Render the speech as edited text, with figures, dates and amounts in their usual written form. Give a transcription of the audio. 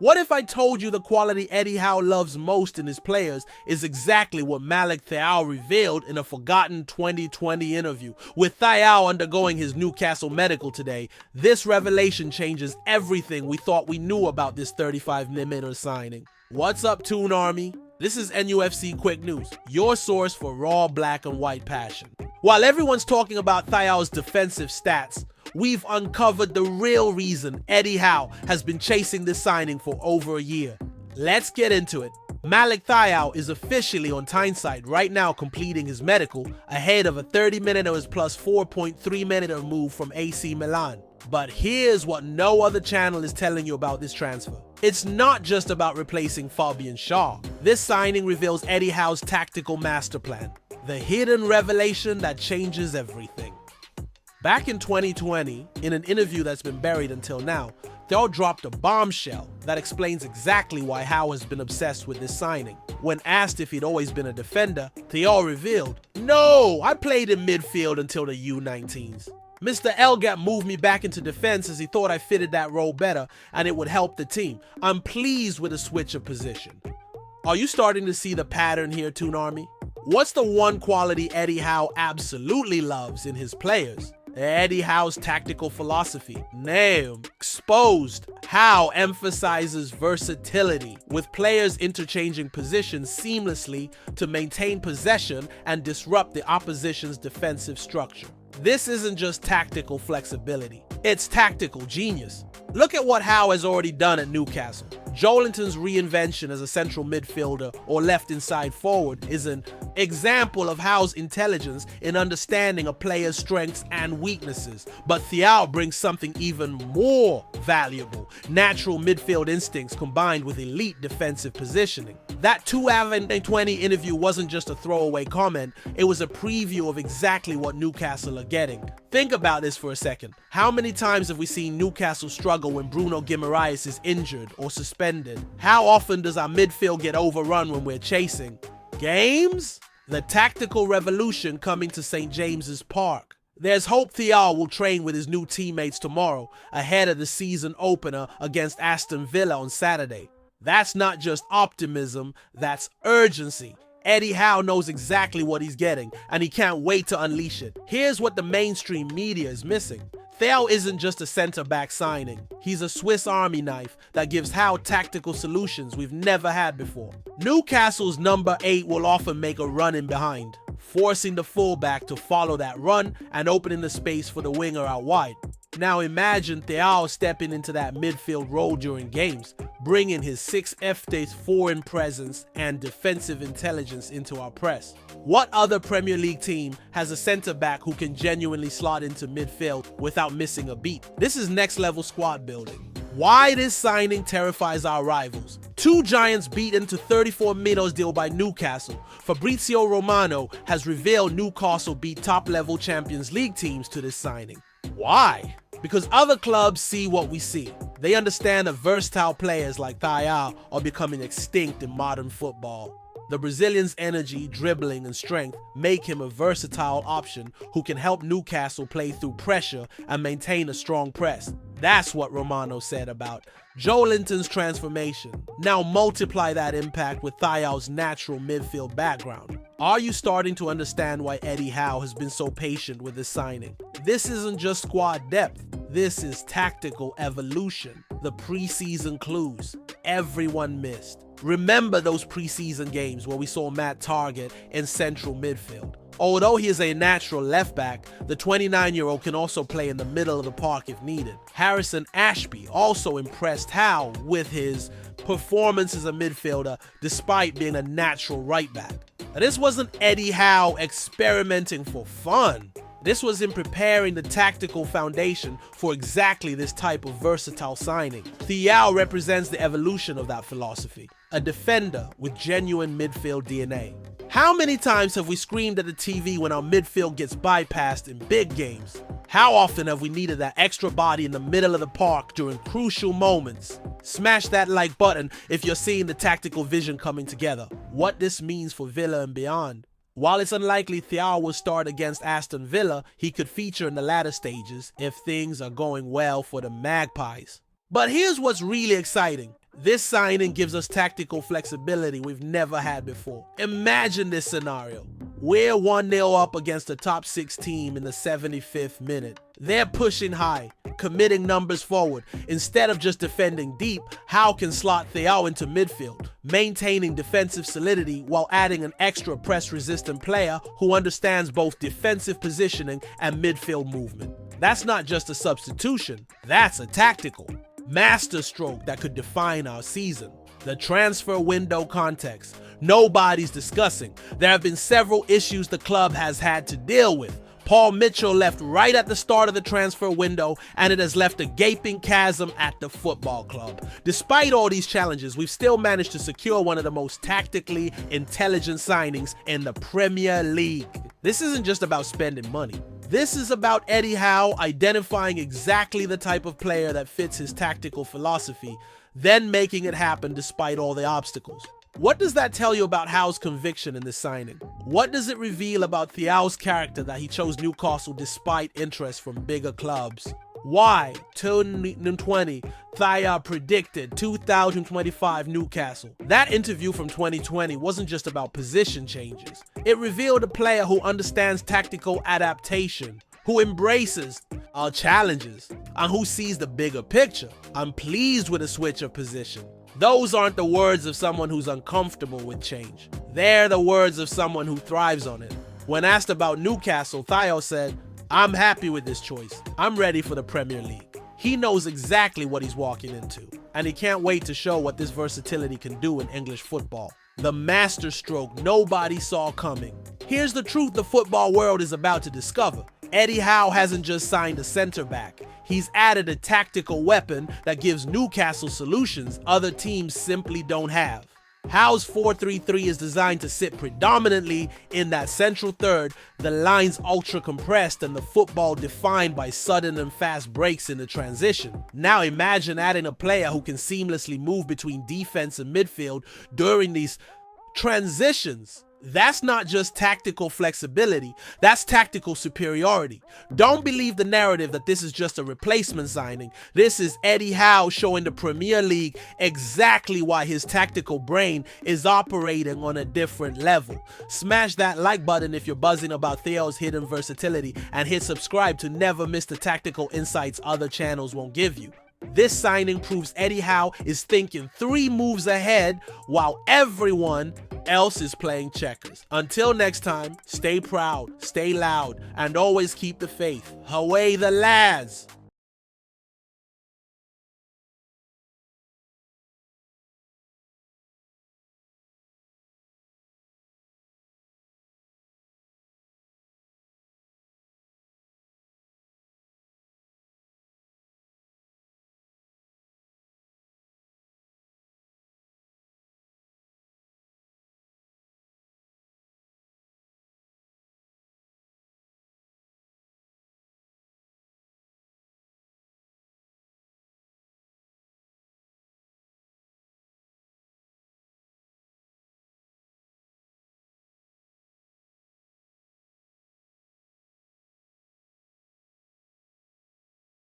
What if I told you the quality Eddie Howe loves most in his players is exactly what Malik THIAW revealed in a forgotten 2020 interview? With THIAW undergoing his Newcastle medical today, this revelation changes everything we thought we knew about this 35mm signing. What's up, Toon Army? This is NUFC Quick News, your source for raw black and white passion. While everyone's talking about THIAW's defensive stats, we've uncovered the real reason Eddie Howe has been chasing this signing for over a year. Let's get into it. Malik THIAW is officially on Tyneside right now, completing his medical ahead of a 30-minute plus 4.3-minute move from AC Milan. But here's what no other channel is telling you about this transfer. It's not just about replacing Fabian Schär. This signing reveals Eddie Howe's tactical master plan, the hidden revelation that changes everything. Back in 2020, in an interview that's been buried until now, THIAW dropped a bombshell that explains exactly why Howe has been obsessed with this signing. When asked if he'd always been a defender, THIAW revealed, "No, I played in midfield until the U19s. Mr. Elgap moved me back into defense as he thought I fitted that role better and it would help the team. I'm pleased with the switch of position." Are you starting to see the pattern here, Toon Army? What's the one quality Eddie Howe absolutely loves in his players? Eddie Howe's tactical philosophy. Name exposed. Howe emphasizes versatility, with players interchanging positions seamlessly to maintain possession and disrupt the opposition's defensive structure. This isn't just tactical flexibility, it's tactical genius. Look at what Howe has already done at Newcastle. Joelinton's reinvention as a central midfielder or left inside forward is an example of Howe's intelligence in understanding a player's strengths and weaknesses. But THIAW brings something even more valuable: natural midfield instincts combined with elite defensive positioning. That 2020 interview wasn't just a throwaway comment, it was a preview of exactly what Newcastle are getting. Think about this for a second. How many times have we seen Newcastle struggle when Bruno Guimaraes is injured or suspended? How often does our midfield get overrun when we're chasing? Games? The tactical revolution coming to St. James's Park. There's hope THIAW will train with his new teammates tomorrow, ahead of the season opener against Aston Villa on Saturday. That's not just optimism, that's urgency. Eddie Howe knows exactly what he's getting, and he can't wait to unleash it. Here's what the mainstream media is missing. THIAW isn't just a center-back signing. He's a Swiss Army knife that gives Howe tactical solutions we've never had before. Newcastle's number 8 will often make a run in behind, forcing the fullback to follow that run and opening the space for the winger out wide. Now imagine THIAW stepping into that midfield role during games, bringing his 6F's foreign presence and defensive intelligence into our press. What other Premier League team has a centre-back who can genuinely slot into midfield without missing a beat? This is next-level squad building. Why this signing terrifies our rivals. Two giants beaten to 34 minnows deal by Newcastle. Fabrizio Romano has revealed Newcastle beat top-level Champions League teams to this signing. Why? Because other clubs see what we see. They understand that versatile players like THIAW are becoming extinct in modern football. The Brazilian's energy, dribbling, and strength make him a versatile option who can help Newcastle play through pressure and maintain a strong press. That's what Romano said about Joelinton's transformation. Now multiply that impact with THIAW's natural midfield background. Are you starting to understand why Eddie Howe has been so patient with this signing? This isn't just squad depth, this is tactical evolution. The preseason clues everyone missed. Remember those preseason games where we saw Matt Targett in central midfield. Although he is a natural left back, the 29-year-old can also play in the middle of the park if needed. Harrison Ashby also impressed Howe with his performance as a midfielder despite being a natural right back. Now, this wasn't Eddie Howe experimenting for fun. This was him preparing the tactical foundation for exactly this type of versatile signing. THIAW represents the evolution of that philosophy, a defender with genuine midfield DNA. How many times have we screamed at the TV when our midfield gets bypassed in big games? How often have we needed that extra body in the middle of the park during crucial moments? Smash that like button if you're seeing the tactical vision coming together. What this means for Villa and beyond. While it's unlikely THIAW will start against Aston Villa, he could feature in the latter stages if things are going well for the Magpies. But here's what's really exciting. This signing gives us tactical flexibility we've never had before. Imagine this scenario. We're 1-0 up against a top 6 team in the 75th minute. They're pushing high, committing numbers forward. Instead of just defending deep, Howe can slot THIAW into midfield, maintaining defensive solidity while adding an extra press-resistant player who understands both defensive positioning and midfield movement. That's not just a substitution, that's a tactical masterstroke that could define our season. The transfer window context. Nobody's discussing. There have been several issues the club has had to deal with. Paul Mitchell left right at the start of the transfer window, and it has left a gaping chasm at the football club. Despite all these challenges, we've still managed to secure one of the most tactically intelligent signings in the Premier League. This isn't just about spending money. This is about Eddie Howe identifying exactly the type of player that fits his tactical philosophy, then making it happen despite all the obstacles. What does that tell you about Howe's conviction in this signing? What does it reveal about THIAW's character that he chose Newcastle despite interest from bigger clubs? Why, 2020, THIAW predicted 2025 Newcastle. That interview from 2020 wasn't just about position changes. It revealed a player who understands tactical adaptation, who embraces our challenges, and who sees the bigger picture. I'm pleased with a switch of position. Those aren't the words of someone who's uncomfortable with change. They're the words of someone who thrives on it. When asked about Newcastle, THIAW said, "I'm happy with this choice. I'm ready for the Premier League." He knows exactly what he's walking into, and he can't wait to show what this versatility can do in English football. The masterstroke nobody saw coming. Here's the truth the football world is about to discover. Eddie Howe hasn't just signed a center back. He's added a tactical weapon that gives Newcastle solutions other teams simply don't have. Howe's 4-3-3 is designed to sit predominantly in that central third, the lines ultra compressed and the football defined by sudden and fast breaks in the transition. Now imagine adding a player who can seamlessly move between defense and midfield during these transitions. That's not just tactical flexibility, that's tactical superiority. Don't believe the narrative that this is just a replacement signing. This is Eddie Howe showing the Premier League exactly why his tactical brain is operating on a different level. Smash that like button if you're buzzing about THIAW's hidden versatility, and hit subscribe to never miss the tactical insights other channels won't give you. This signing proves Eddie Howe is thinking 3 moves ahead while everyone else is playing checkers. Until next time, stay proud, stay loud, and always keep the faith. Away the lads!